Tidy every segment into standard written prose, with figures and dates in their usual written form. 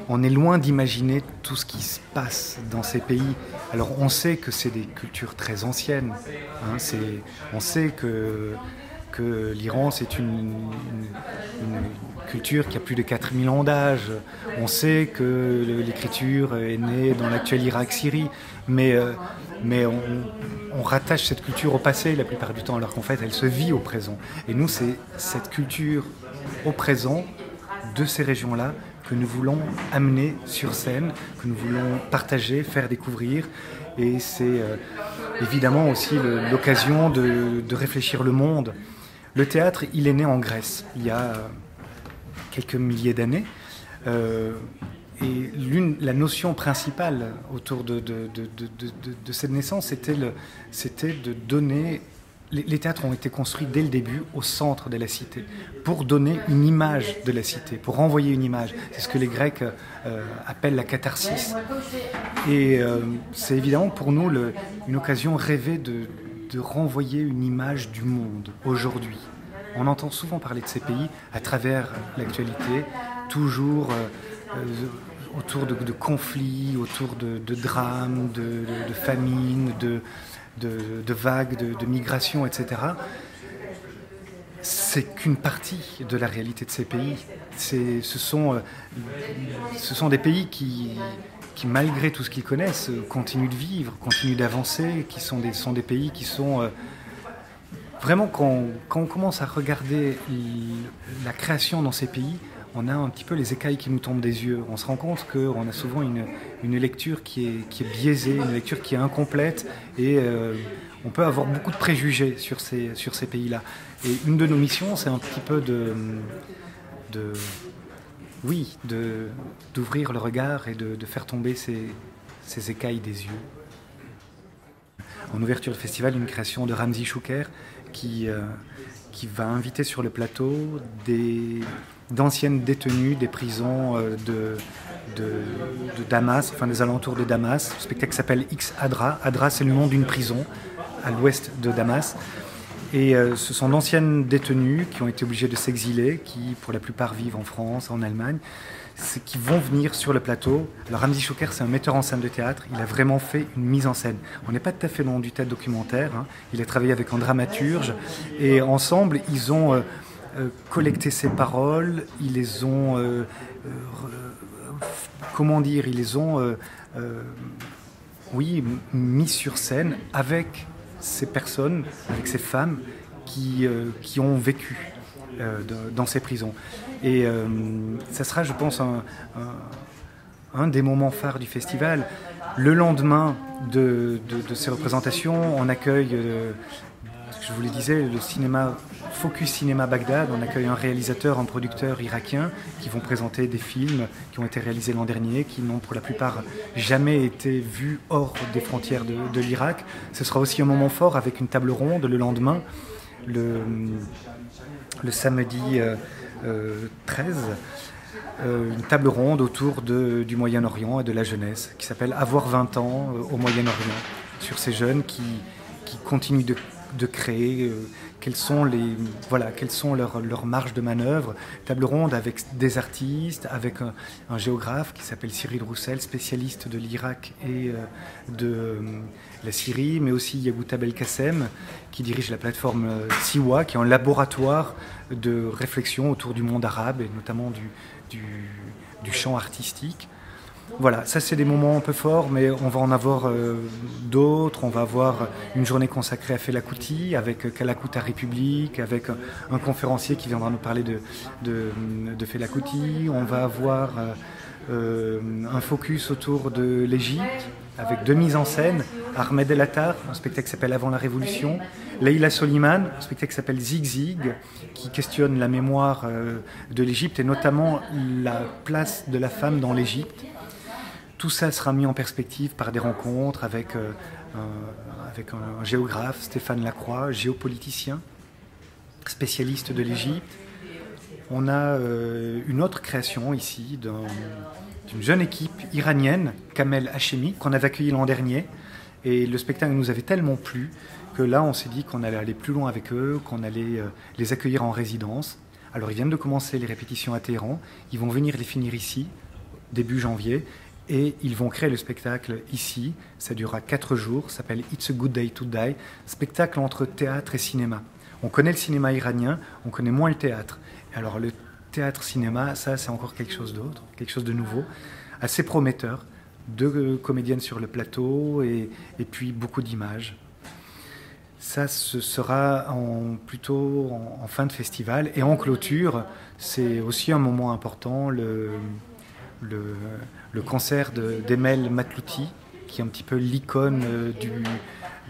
on est loin d'imaginer tout ce qui se passe dans ces pays. Alors on sait que c'est des cultures très anciennes, hein, on sait que l'Iran c'est une culture qui a plus de 4000 ans d'âge. On sait que l'écriture est née dans l'actuel Irak-Syrie, mais on rattache cette culture au passé la plupart du temps, alors qu'en fait elle se vit au présent. Et nous c'est cette culture au présent de ces régions-là que nous voulons amener sur scène, que nous voulons partager, faire découvrir. Et c'est évidemment aussi l'occasion de réfléchir le monde. Le théâtre, il est né en Grèce, il y a quelques milliers d'années. Et la notion principale autour de cette naissance, c'était de donner... Les théâtres ont été construits dès le début au centre de la cité, pour donner une image de la cité, pour renvoyer une image. C'est ce que les Grecs appellent la catharsis. Et c'est évidemment pour nous une occasion rêvée de renvoyer une image du monde aujourd'hui. On entend souvent parler de ces pays à travers l'actualité, toujours autour de conflits, autour de drames, de famines, de vagues, de migrations, etc. C'est qu'une partie de la réalité de ces pays. Ce sont des pays qui, malgré tout ce qu'ils connaissent, continuent de vivre, continuent d'avancer, qui sont des pays qui sont... Vraiment, quand on commence à regarder la création dans ces pays, on a un petit peu les écailles qui nous tombent des yeux. On se rend compte qu'on a souvent une lecture qui est biaisée, une lecture qui est incomplète, et on peut avoir beaucoup de préjugés sur ces pays-là. Et une de nos missions, c'est un petit peu d'ouvrir le regard et de faire tomber ces écailles des yeux. En ouverture du festival, une création de Ramzi Chouker qui va inviter sur le plateau d'anciennes détenues des prisons de Damas, enfin des alentours de Damas. Le spectacle s'appelle X Adra. Adra, c'est le nom d'une prison à l'ouest de Damas. Et ce sont d'anciennes détenues qui ont été obligées de s'exiler, qui pour la plupart vivent en France, en Allemagne, qui vont venir sur le plateau. Alors Ramzi Chouker, c'est un metteur en scène de théâtre, il a vraiment fait une mise en scène. On n'est pas tout à fait dans du théâtre documentaire, hein. Il a travaillé avec un dramaturge, et ensemble, ils ont collecté ses paroles, ils les ont... ils les ont mis sur scène avec ces personnes, avec ces femmes qui ont vécu dans ces prisons. Et ça sera, je pense, un des moments phares du festival. Le lendemain de ces représentations, on accueille, je vous le disais, le cinéma Focus Cinéma Bagdad. On accueille un réalisateur, un producteur irakien qui vont présenter des films qui ont été réalisés l'an dernier, qui n'ont pour la plupart jamais été vus hors des frontières de l'Irak. Ce sera aussi un moment fort avec une table ronde le lendemain, le samedi 13, une table ronde autour du Moyen-Orient et de la jeunesse qui s'appelle Avoir 20 ans au Moyen-Orient, sur ces jeunes qui continuent de créer, quelles sont leurs marges de manœuvre. Table ronde avec des artistes, avec un géographe qui s'appelle Cyril Roussel, spécialiste de l'Irak et de la Syrie, mais aussi Yagouta Belkacem, qui dirige la plateforme Siwa, qui est un laboratoire de réflexion autour du monde arabe, et notamment du champ artistique. Voilà, ça c'est des moments un peu forts, mais on va en avoir d'autres. On va avoir une journée consacrée à Fela Kuti, avec Kalakuta République, avec un conférencier qui viendra nous parler de Fela Kuti. On va avoir un focus autour de l'Égypte, avec 2 mises en scène. Ahmed El Attar, un spectacle qui s'appelle Avant la Révolution. Leila Soliman, un spectacle qui s'appelle Zig Zig, qui questionne la mémoire de l'Égypte et notamment la place de la femme dans l'Égypte. Tout ça sera mis en perspective par des rencontres avec un géographe, Stéphane Lacroix, géopoliticien, spécialiste de l'Égypte. On a une autre création ici d'une jeune équipe iranienne, Kamel Hachemi, qu'on avait accueilli l'an dernier. Et le spectacle nous avait tellement plu que là, on s'est dit qu'on allait aller plus loin avec eux, qu'on allait les accueillir en résidence. Alors, ils viennent de commencer les répétitions à Téhéran. Ils vont venir les finir ici, début janvier. Et ils vont créer le spectacle ici. Ça durera 4 jours. Ça s'appelle It's a Good Day to Die. Spectacle entre théâtre et cinéma. On connaît le cinéma iranien, on connaît moins le théâtre. Alors le théâtre-cinéma, ça c'est encore quelque chose d'autre, quelque chose de nouveau, assez prometteur. 2 comédiennes sur le plateau et puis beaucoup d'images. Ça, ce sera plutôt en fin de festival. Et en clôture, c'est aussi un moment important, le concert d'Emel Matlouti, qui est un petit peu l'icône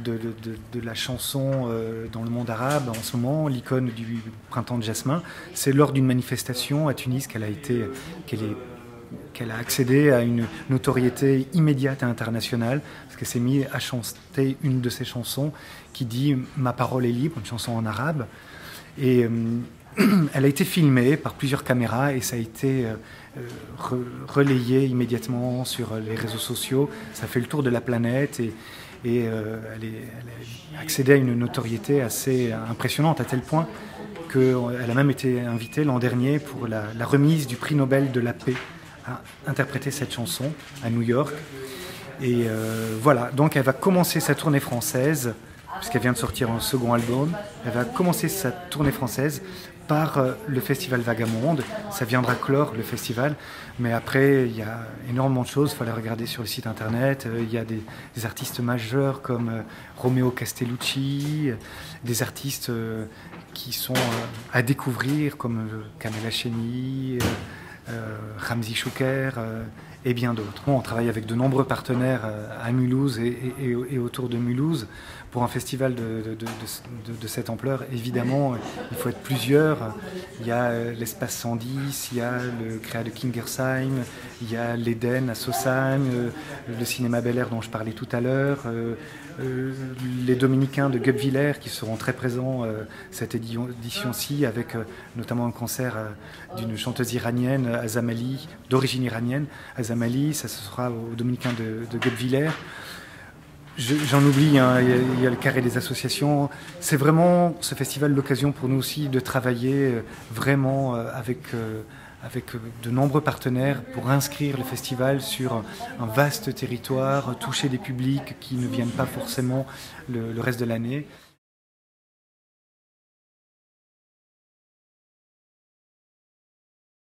de la chanson dans le monde arabe en ce moment, l'icône du printemps de Jasmin. C'est lors d'une manifestation à Tunis qu'elle a accédé à une notoriété immédiate et internationale, parce qu'elle s'est mise à chanter une de ses chansons qui dit « Ma parole est libre », une chanson en arabe. Et elle a été filmée par plusieurs caméras et ça a été relayé immédiatement sur les réseaux sociaux. Ça fait le tour de la planète et elle a accédé à une notoriété assez impressionnante, à tel point qu'elle a même été invitée l'an dernier pour la remise du prix Nobel de la paix à interpréter cette chanson à New York. Et voilà, donc elle va commencer sa tournée française, puisqu'elle vient de sortir un second album. Elle va commencer sa tournée française par le festival Vagabonde. Ça viendra clore le festival, mais après il y a énormément de choses, il faut aller regarder sur le site internet. Il y a des artistes majeurs comme Romeo Castellucci, des artistes qui sont à découvrir comme Kamel Hachemi, Ramzi Chouker et bien d'autres. On travaille avec de nombreux partenaires à Mulhouse et autour de Mulhouse. Pour un festival de cette ampleur, évidemment, il faut être plusieurs. Il y a l'Espace 110, il y a le Créa de Kingersheim, il y a l'Eden à Sausanne, le Cinéma Bel Air dont je parlais tout à l'heure, les Dominicains de Guebwiller qui seront très présents cette édition-ci, avec notamment un concert d'une chanteuse iranienne, Azamali, d'origine iranienne. Azamali, ça ce sera aux Dominicains de Guebwiller. J'en oublie, hein, il y a le carré des associations. C'est vraiment ce festival l'occasion pour nous aussi de travailler vraiment avec de nombreux partenaires pour inscrire le festival sur un vaste territoire, toucher des publics qui ne viennent pas forcément le reste de l'année.